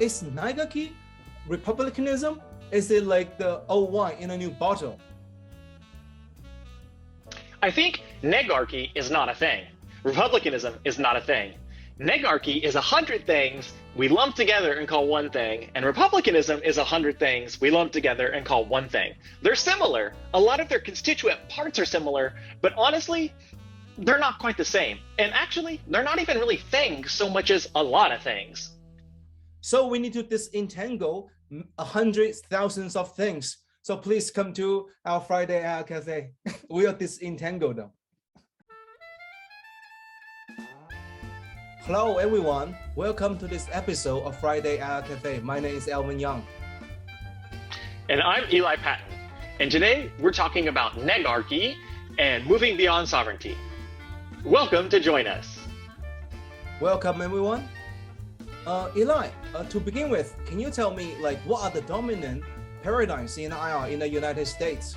is Negarchy Republicanism? Is it like the old wine in a new bottle? I think negarchy is not a thing. Republicanism is not a thing. Negarchy is 100 things we lump together and call one thing, and republicanism is 100 things we lump together and call one thing. They're similar. A lot of their constituent parts are similar, but honestly, they're not quite the same. And actually, they're not even really things so much as a lot of things. So we need to disentangle hundreds, thousands of things. So please come to our Friday Hour Cafe. We'll disentangle them. Hello everyone, welcome to this episode of Friday Hour Cafe. My name is Alvin Young. And I'm Eli Patton. And today we're talking about negarchy and moving beyond sovereignty. Welcome to join us. Welcome everyone. Eli, to begin with, can you tell me what are the dominant paradigms in IR in the United States?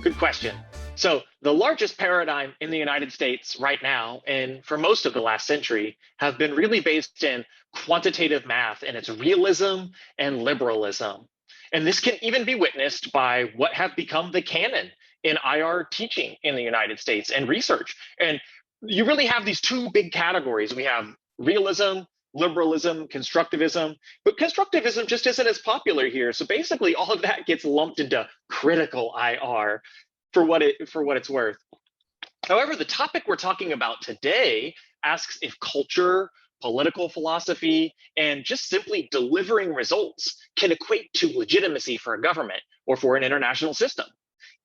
Good question. So the largest paradigm in the United States right now, and for most of the last century, have been really based in quantitative math and its realism and liberalism. And this can even be witnessed by what have become the canon in IR teaching in the United States and research. And you really have these two big categories. We have realism, liberalism, constructivism, but constructivism just isn't as popular here. So basically all of that gets lumped into critical IR for what it's worth. However, the topic we're talking about today asks if culture, political philosophy, and just simply delivering results can equate to legitimacy for a government or for an international system,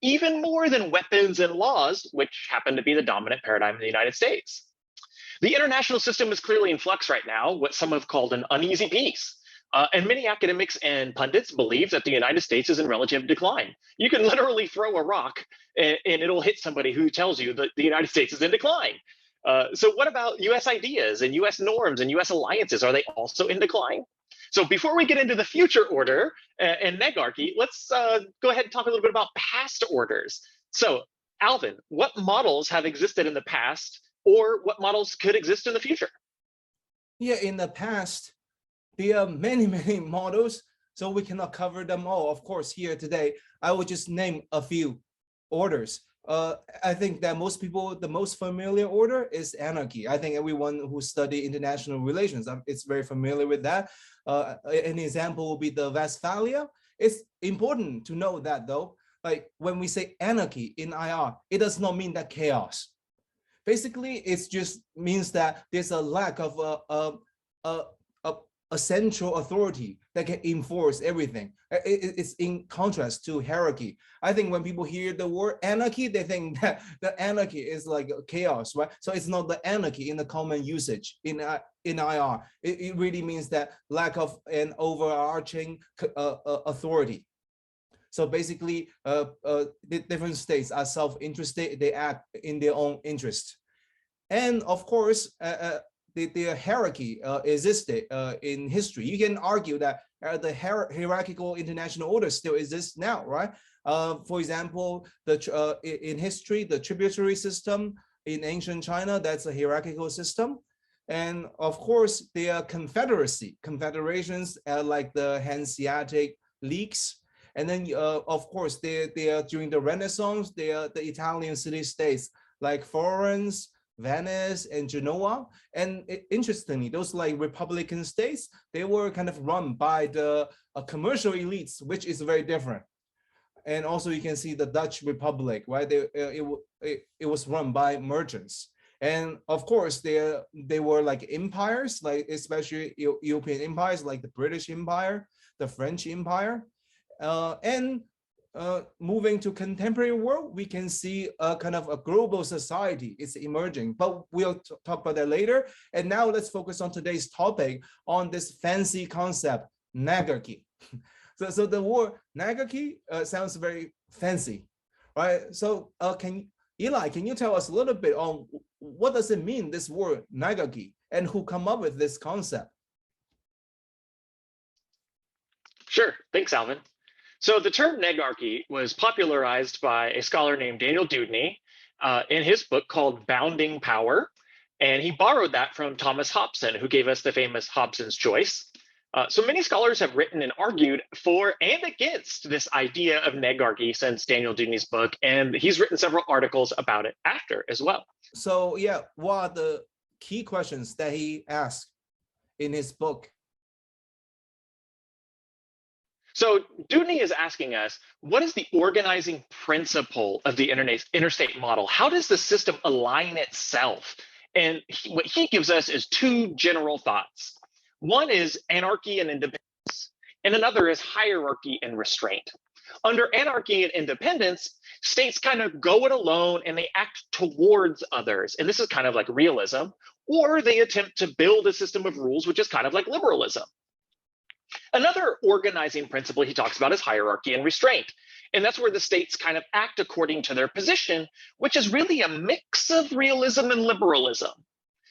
even more than weapons and laws, which happen to be the dominant paradigm in the United States. The international system is clearly in flux right now, what some have called an uneasy peace. And many academics and pundits believe that the United States is in relative decline. You can literally throw a rock and it'll hit somebody who tells you that the United States is in decline. So what about US ideas and US norms and US alliances? Are they also in decline? So before we get into the future order and negarchy, let's go ahead and talk a little bit about past orders. So Alvin, what models have existed in the past, or what models could exist in the future? Yeah, in the past, there are many, many models, so we cannot cover them all. Of course, here today, I will just name a few orders. I think that most people, the most familiar order is anarchy. I think everyone who study international relations, is very familiar with that. An example will be the Westphalia. It's important to know that though, like when we say anarchy in IR, it does not mean that chaos. Basically, it just means that there's a lack of a central authority that can enforce everything. It's in contrast to hierarchy. I think when people hear the word anarchy, they think that the anarchy is like chaos, right? So it's not the anarchy in the common usage in IR. It really means that lack of an overarching authority. So basically, the different states are self-interested, they act in their own interest. And of course, the hierarchy existed in history. You can argue that the hierarchical international order still exists now, right? For example, in history, the tributary system in ancient China, that's a hierarchical system. And of course, there are confederations like the Hanseatic leagues. And then, of course, they are during the Renaissance, they are the Italian city-states like Florence, Venice, and Genoa. And interestingly, those like Republican states, they were kind of run by the commercial elites, which is very different. And also you can see the Dutch Republic, right? It was run by merchants. And of course, they were like empires, like especially European empires, like the British Empire, the French Empire. Moving to contemporary world, we can see a kind of a global society is emerging, but we'll talk about that later. And now let's focus on today's topic on this fancy concept, negarchy. So the word negarchy sounds very fancy, right? So Eli, can you tell us a little bit on what does it mean, this word negarchy, and who come up with this concept? Sure, thanks, Alvin. So the term negarchy was popularized by a scholar named Daniel Dewdney in his book called Bounding Power. And he borrowed that from Thomas Hobson, who gave us the famous Hobson's choice. So many scholars have written and argued for and against this idea of negarchy since Daniel Dewey's book, and he's written several articles about it after as well. So yeah, what are the key questions that he asked in his book? So Dewey is asking us, what is the organizing principle of the interstate model? How does the system align itself? And what he gives us is two general thoughts. One is anarchy and independence, and another is hierarchy and restraint. Under anarchy and independence, states kind of go it alone and they act towards others. And this is kind of like realism, or they attempt to build a system of rules, which is kind of like liberalism. Another organizing principle he talks about is hierarchy and restraint. And that's where the states kind of act according to their position, which is really a mix of realism and liberalism.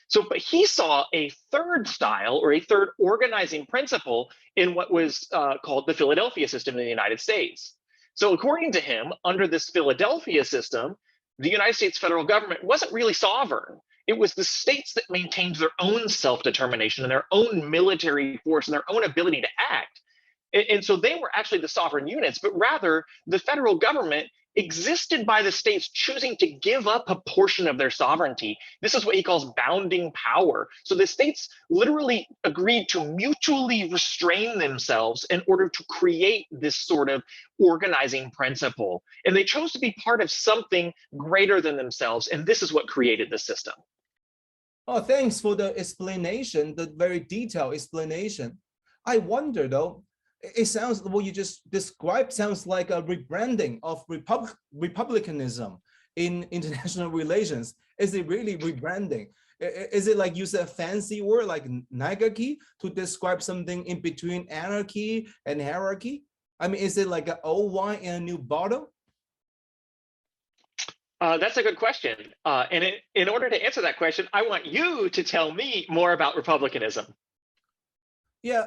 So, but he saw a third style or a third organizing principle in what was called the Philadelphia system in the United States. So according to him, under this Philadelphia system, the United States federal government wasn't really sovereign. It was the states that maintained their own self-determination and their own military force and their own ability to act. And so they were actually the sovereign units, but rather the federal government existed by the states choosing to give up a portion of their sovereignty. This is what he calls bounding power. So the states literally agreed to mutually restrain themselves in order to create this sort of organizing principle. And they chose to be part of something greater than themselves. And this is what created the system. Oh, thanks for the explanation, the very detailed explanation. I wonder though, it sounds, what you just described sounds like a rebranding of republicanism in international relations. Is it really rebranding? Is it like use a fancy word like negarchy to describe something in between anarchy and hierarchy? I mean, is it like an old wine in a new bottle? That's a good question. And in order to answer that question, I want you to tell me more about republicanism. Yeah,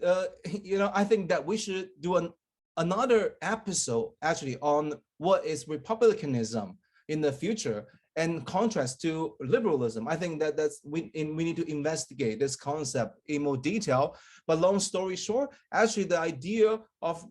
I think that we should do another episode actually on what is republicanism in the future and contrast to liberalism. I think that we need to investigate this concept in more detail. But long story short, actually the idea of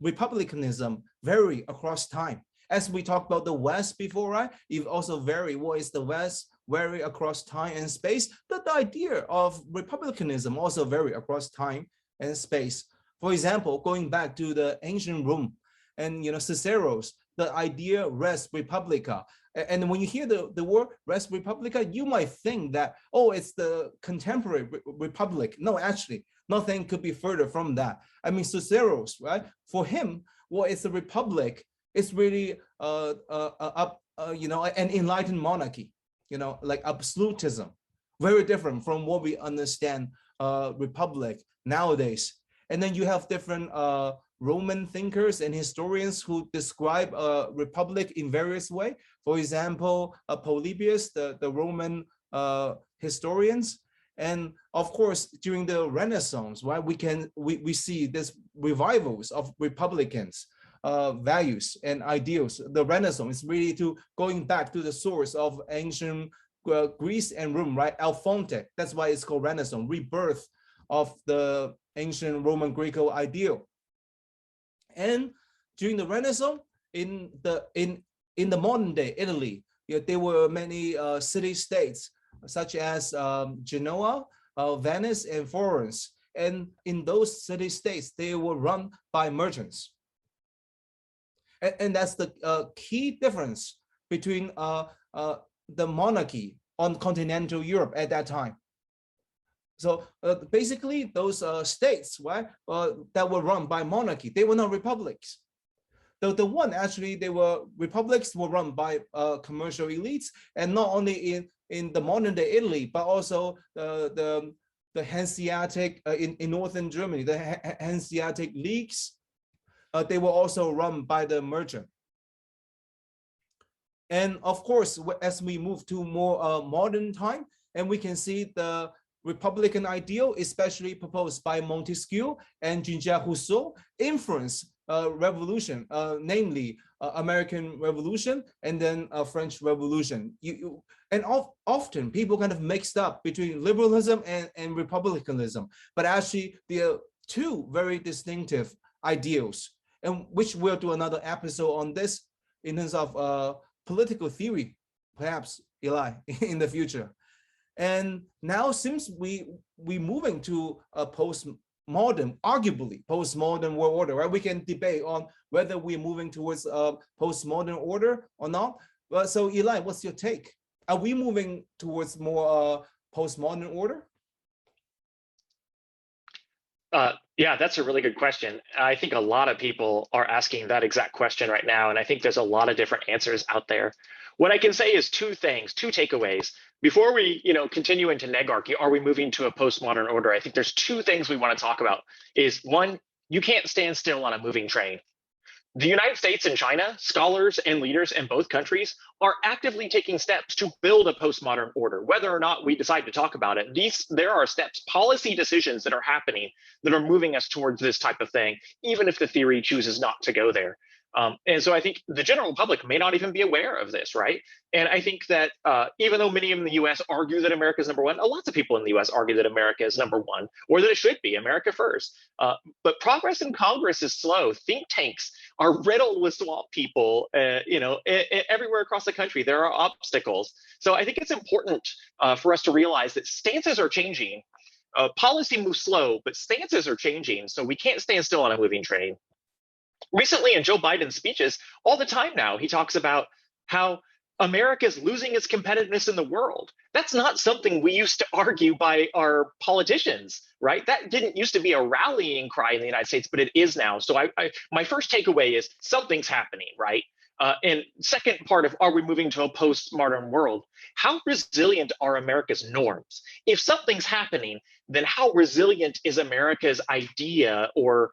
republicanism vary across time. As we talked about the West before, right? It also vary. What is the West? Vary across time and space. The idea of republicanism also vary across time and space. For example, going back to the ancient Rome and Cicero's, the idea res publica. And when you hear the word res publica, you might think that, oh, it's the contemporary republic. No, actually, nothing could be further from that. I mean, Cicero's, right? For him, what is a republic? It's really an enlightened monarchy, like absolutism, very different from what we understand republic nowadays. And then you have different Roman thinkers and historians who describe a republic in various ways. For example, Polybius, the Roman historians. And of course, during the Renaissance, right, we see this revivals of republicans. Values and ideals. The Renaissance is really going back to the source of ancient Greece and Rome, right? Al fonte. That's why it's called Renaissance, rebirth of the ancient Roman Greco ideal. And during the Renaissance, in the modern day Italy, there were many city-states such as Genoa, Venice, and Florence. And in those city-states, they were run by merchants. And that's the key difference between the monarchy on continental Europe at that time. So basically, those states, right, that were run by monarchy, they were not republics. The one actually, they were republics were run by commercial elites, and not only in the modern day Italy, but also the Hanseatic in northern Germany, the Hanseatic leagues. They were also run by the merchant. And of course, as we move to more modern time, and we can see the Republican ideal, especially proposed by Montesquieu and Jean-Jacques Rousseau, influence revolution, namely American Revolution and then French Revolution. And often people kind of mixed up between liberalism and republicanism, but actually they are two very distinctive ideals, and which we'll do another episode on this in terms of political theory, perhaps, Eli, in the future. And now, since we moving to a postmodern, arguably postmodern world order, right? We can debate on whether we're moving towards a postmodern order or not. But so, Eli, what's your take? Are we moving towards more postmodern order? Yeah, that's a really good question. I think a lot of people are asking that exact question right now, and I think there's a lot of different answers out there. What I can say is two things, two takeaways. Before we, continue into Negarchy, are we moving to a postmodern order? I think there's two things we want to talk about. Is one, you can't stand still on a moving train. The United States and China, scholars and leaders in both countries are actively taking steps to build a postmodern order. Whether or not we decide to talk about it, there are steps, policy decisions that are happening that are moving us towards this type of thing, even if the theory chooses not to go there. And so I think the general public may not even be aware of this, right? And I think that even though many in the US argue that America is number one, lots of people in the US argue that America is number one, or that it should be America first. But progress in Congress is slow. Think tanks are riddled with swamp people, everywhere across the country. There are obstacles. So I think it's important for us to realize that stances are changing. Policy moves slow, but stances are changing. So we can't stand still on a moving train. Recently in Joe Biden's speeches, all the time now, he talks about how America is losing its competitiveness in the world. That's not something we used to argue by our politicians, right? That didn't used to be a rallying cry in the United States, but it is now. So my first takeaway is something's happening, right? And second part of, are we moving to a postmodern world? How resilient are America's norms? If something's happening, then how resilient is America's idea or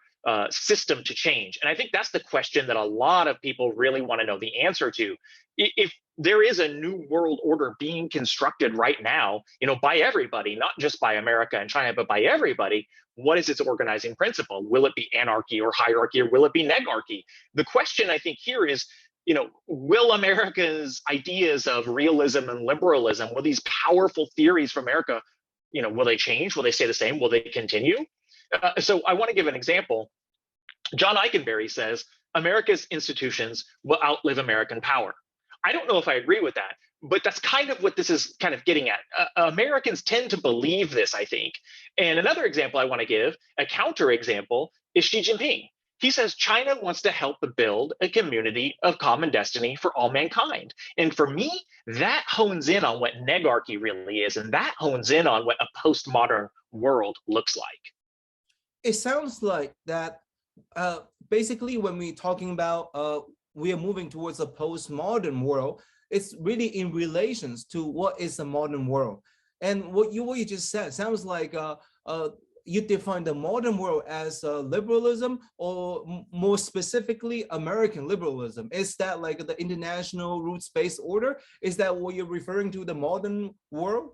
system to change? And I think that's the question that a lot of people really want to know the answer to. If there is a new world order being constructed right now, by everybody, not just by America and China, but by everybody, what is its organizing principle? Will it be anarchy or hierarchy, or will it be negarchy? The question I think here is, will America's ideas of realism and liberalism, will these powerful theories from America, will they change? Will they stay the same? Will they continue? So I want to give an example. John Eikenberry says, America's institutions will outlive American power. I don't know if I agree with that, but that's kind of what this is kind of getting at. Americans tend to believe this, I think. And another example I want to give, a counter example, is Xi Jinping. He says China wants to help build a community of common destiny for all mankind. And for me, that hones in on what negarchy really is, and that hones in on what a postmodern world looks like. It sounds like that basically when we're talking about we are moving towards a postmodern world, it's really in relations to what is a modern world. And what you just said sounds like you define the modern world as liberalism, or more specifically American liberalism. Is that like the international rules-based order? Is that what you're referring to, the modern world?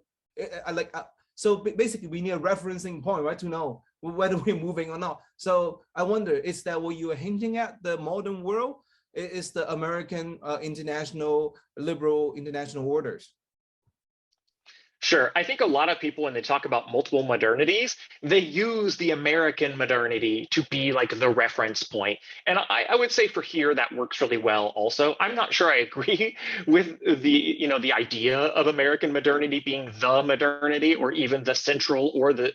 So basically we need a referencing point, right, to know whether we're moving or not. So I wonder, is that what you are hinting at, the modern world? Is the American international liberal international orders? Sure. I think a lot of people, when they talk about multiple modernities, they use the American modernity to be like the reference point. And I would say for here, that works really well also. I'm not sure I agree with the idea of American modernity being the modernity, or even the central, or the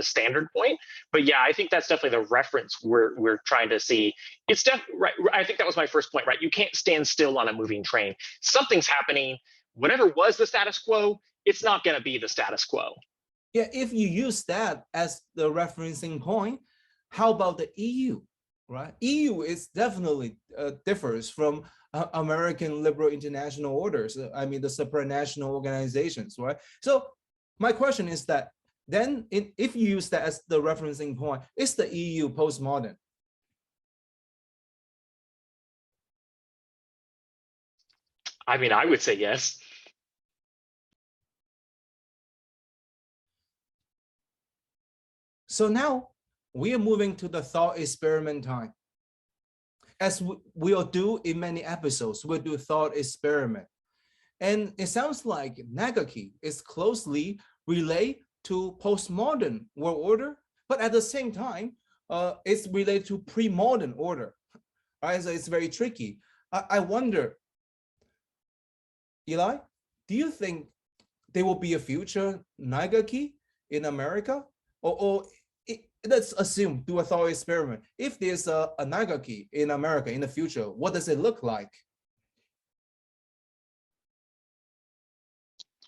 standard point. But yeah, I think that's definitely the reference we're trying to see. It's right. I think that was my first point, right? You can't stand still on a moving train. Something's happening. Whatever was the status quo, it's not going to be the status quo. Yeah, if you use that as the referencing point, how about the EU, right? EU is definitely differs from American liberal international orders. I mean, the supranational organizations, right? So my question is that then if you use that as the referencing point, is the EU postmodern? I mean, I would say yes. So now we are moving to the thought experiment time. as we'll do in many episodes, we'll do thought experiment. And it sounds like Negarchy is closely related to postmodern world order, but at the same time, it's related to pre-modern order. Right? So it's very tricky. I wonder, Eli, do you think there will be a future Negarchy in America? Or let's assume, do a thought experiment. If there's a Negarchy in America in the future, what does it look like?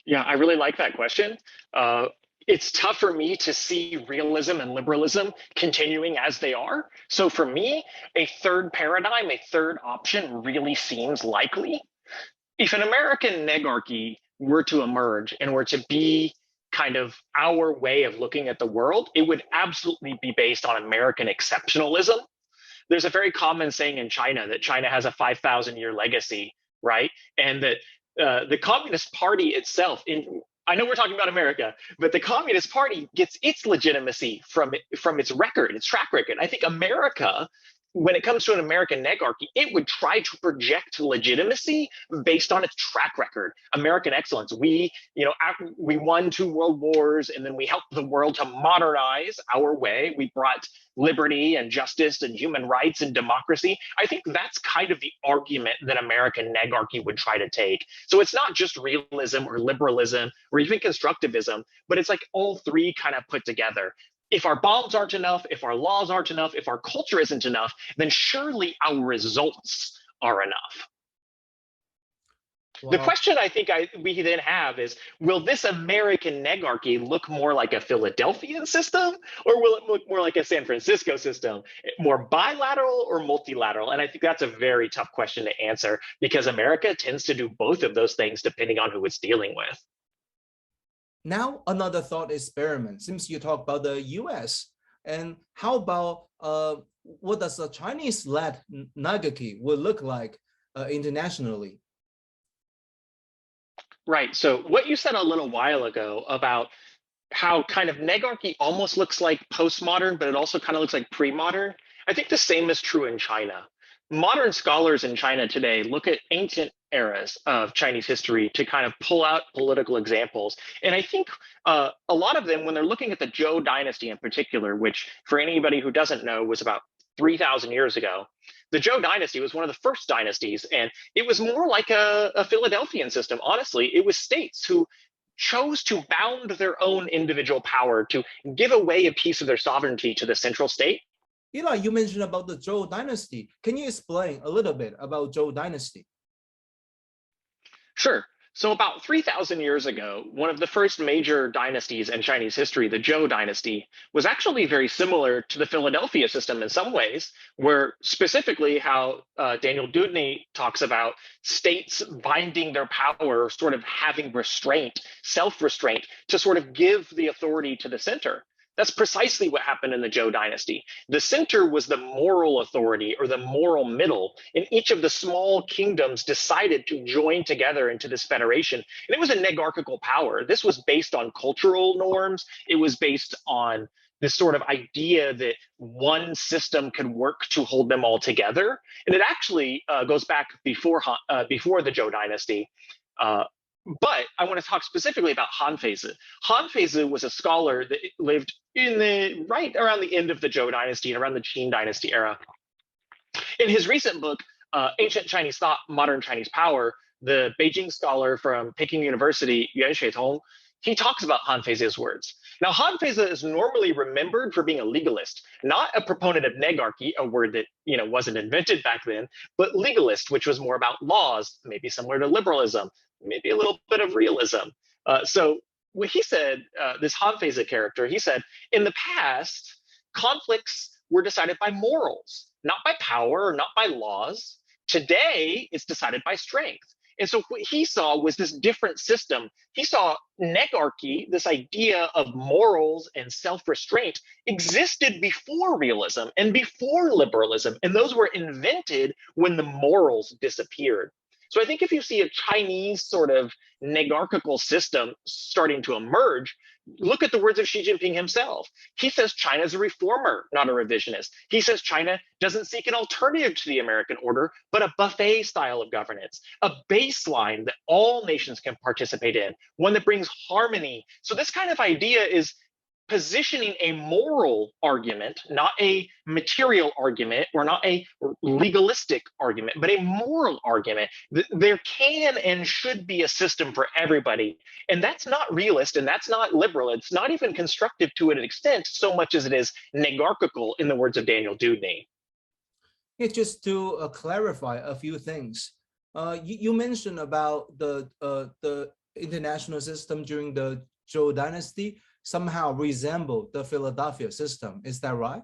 Yeah, I really like that question. It's tough for me to see realism and liberalism continuing as they are. So for me, a third paradigm, a third option really seems likely. If an American negarchy were to emerge and were to be kind of our way of looking at the world, it would absolutely be based on American exceptionalism. There's a very common saying in China that China has a 5,000-year legacy, right? And that the Communist Party itself, I know we're talking about America, but the Communist Party gets its legitimacy from its record, its track record. I think America, when it comes to an American negarchy, it would try to project legitimacy based on its track record, American excellence. We won 2 world wars, and then we helped the world to modernize our way. We brought liberty and justice and human rights and democracy. I think that's kind of the argument that American negarchy would try to take. So it's not just realism or liberalism or even constructivism, but it's like all three kind of put together. If our bombs aren't enough, if our laws aren't enough, if our culture isn't enough, then surely our results are enough. Wow. The question I think we then have is, will this American negarchy look more like a Philadelphian system, or will it look more like a San Francisco system, more bilateral or multilateral? And I think that's a very tough question to answer, because America tends to do both of those things depending on who it's dealing with. Now, another thought experiment. Since you talk about the US, and how about what does a Chinese-led negarchy will look like internationally? Right. So what you said a little while ago about how kind of negarchy almost looks like postmodern, but it also kind of looks like pre-modern, I think the same is true in China. Modern scholars in China today look at ancient eras of Chinese history to kind of pull out political examples. And I think a lot of them, when they're looking at the Zhou Dynasty in particular, which for anybody who doesn't know was about 3,000 years ago, the Zhou Dynasty was one of the first dynasties, and it was more like a Philadelphian system. Honestly, it was states who chose to bound their own individual power, to give away a piece of their sovereignty to the central state. Eli, you mentioned about the Zhou Dynasty. Can you explain a little bit about Zhou Dynasty? Sure. So about 3,000 years ago, one of the first major dynasties in Chinese history, the Zhou Dynasty, was actually very similar to the Philadelphia system in some ways, where specifically how Daniel Dudney talks about states binding their power, sort of having restraint, self-restraint, to sort of give the authority to the center. That's precisely what happened in the Zhou Dynasty. The center was the moral authority, or the moral middle, and each of the small kingdoms decided to join together into this federation. And it was a negarchical power. This was based on cultural norms. It was based on this sort of idea that one system could work to hold them all together. And it actually goes back before the Zhou Dynasty. But I want to talk specifically about Han Feizi. Han Feizi was a scholar that lived right around the end of the Zhou Dynasty and around the Qin Dynasty era. In his recent book, Ancient Chinese Thought, Modern Chinese Power, the Beijing scholar from Peking University, Yuan Xuetong, he talks about Han Feizi's words. Now, Han Feizi is normally remembered for being a legalist, not a proponent of negarchy, a word that wasn't invented back then, but legalist, which was more about laws, maybe similar to liberalism, maybe a little bit of realism. So what he said, this Han Feizi character, he said, in the past, conflicts were decided by morals, not by power or not by laws. Today, it's decided by strength. And so what he saw was this different system. He saw negarchy, this idea of morals and self-restraint, existed before realism and before liberalism. And those were invented when the morals disappeared. So I think if you see a Chinese sort of negarchical system starting to emerge, Look at the words of Xi Jinping himself. He says China is a reformer, not a revisionist. He says China doesn't seek an alternative to the American order, but a buffet style of governance, a baseline that all nations can participate in, one that brings harmony. So this kind of idea is positioning a moral argument, not a material argument or not a legalistic argument, but a moral argument. There can and should be a system for everybody. And that's not realist and that's not liberal. It's not even constructive to an extent so much as it is negarchical, in the words of Daniel Dewdney. Yeah, just to clarify a few things. You mentioned about the international system during the Zhou Dynasty somehow resemble the Philadelphia system. Is that right?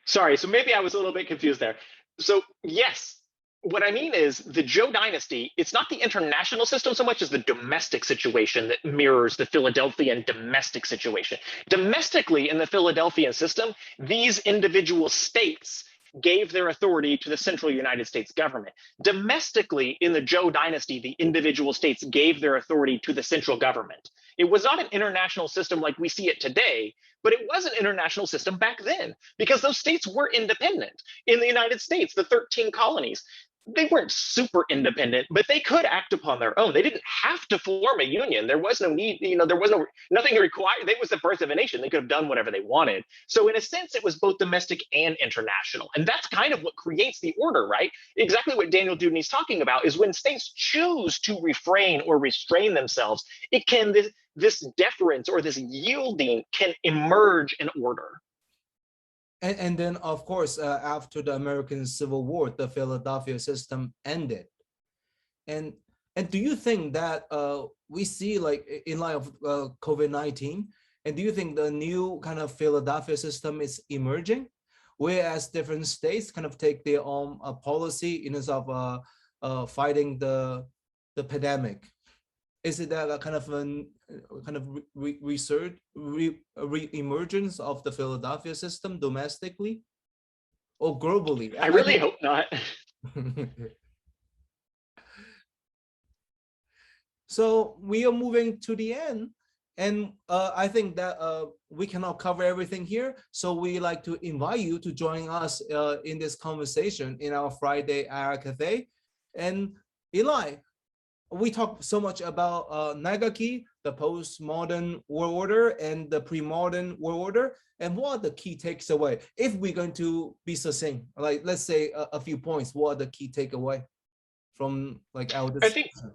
Sorry, so maybe I was a little bit confused there. So yes, what I mean is the Zhou Dynasty, it's not the international system so much as the domestic situation that mirrors the Philadelphian domestic situation. Domestically in the Philadelphian system, these individual states gave their authority to the central United States government. Domestically, in the Zhou Dynasty, the individual states gave their authority to the central government. It was not an international system like we see it today, but it was an international system back then because those states were independent. In the United States, the 13 colonies, they weren't super independent, but they could act upon their own. They didn't have to form a union. There was no need, there was nothing required. It was the birth of a nation. They could have done whatever they wanted. So in a sense, it was both domestic and international. And that's kind of what creates the order, right? Exactly what Daniel Dewdney's talking about is when states choose to refrain or restrain themselves, it can, this deference or this yielding can emerge in order. And then, of course, after the American Civil War, the Philadelphia system ended. And do you think that we see, like, in light of COVID-19, and do you think the new kind of Philadelphia system is emerging, whereas different states kind of take their own policy in terms of fighting the pandemic? Is it that a kind of re-emergence of the Philadelphia system domestically or globally? I really hope not. So we are moving to the end, and I think that we cannot cover everything here. So we like to invite you to join us in this conversation in our Friday IR Cafe. And Eli, we talk so much about Negarchy, the postmodern world order, and the pre-modern world order. And what are the key takeaways? If we're going to be succinct, like let's say a few points, what are the key takeaway from like our discussion?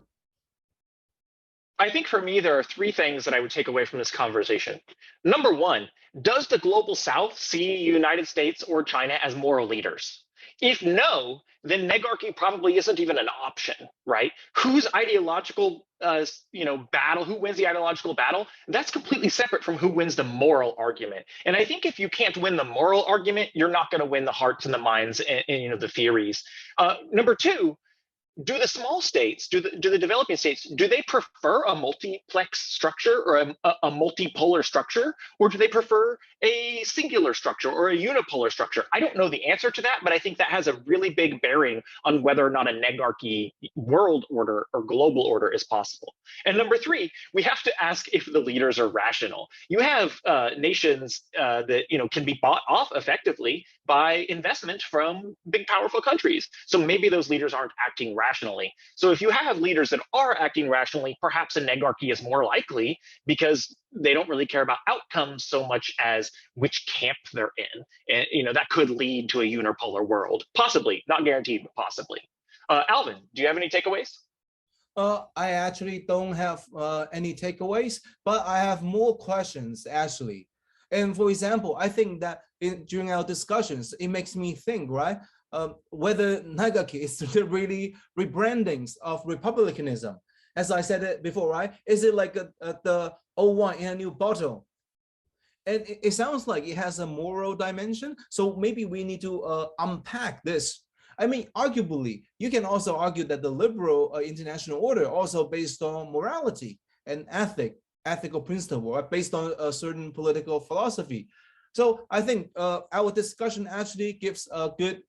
I think for me, there are three things that I would take away from this conversation. Number one, does the global South see United States or China as moral leaders? If no, then negarchy probably isn't even an option, right? Whose ideological, battle, who wins the ideological battle? That's completely separate from who wins the moral argument. And I think if you can't win the moral argument, you're not going to win the hearts and the minds and the theories. Number two, do the small states, do the developing states, do they prefer a multiplex structure or a multipolar structure, or do they prefer a singular structure or a unipolar structure? I don't know the answer to that, but I think that has a really big bearing on whether or not a negarchy world order or global order is possible. And number three, we have to ask if the leaders are rational. You have nations that can be bought off effectively by investment from big, powerful countries. So maybe those leaders aren't acting rationally. So if you have leaders that are acting rationally, perhaps a negarchy is more likely because they don't really care about outcomes so much as which camp they're in. And that could lead to a unipolar world. Possibly, not guaranteed, but possibly. Alvin, do you have any takeaways? I actually don't have any takeaways, but I have more questions actually. And for example, I think that during our discussions, it makes me think, right? Whether negarchy is really rebrandings of republicanism. As I said it before, right? Is it like the old wine in a new bottle? And it sounds like it has a moral dimension. So maybe we need to unpack this. I mean, arguably, you can also argue that the liberal international order also based on morality and ethical principle, right? Based on a certain political philosophy. So I think our discussion actually gives a good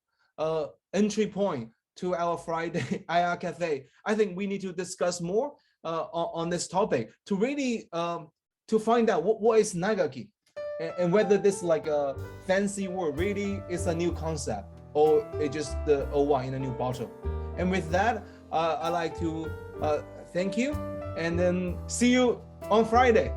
entry point to our Friday IR Cafe. I think we need to discuss more on this topic to really to find out what is Negarchy, and whether this like a fancy word really is a new concept or it's just the old wine in a new bottle. And with that, I'd like to thank you and then see you on Friday.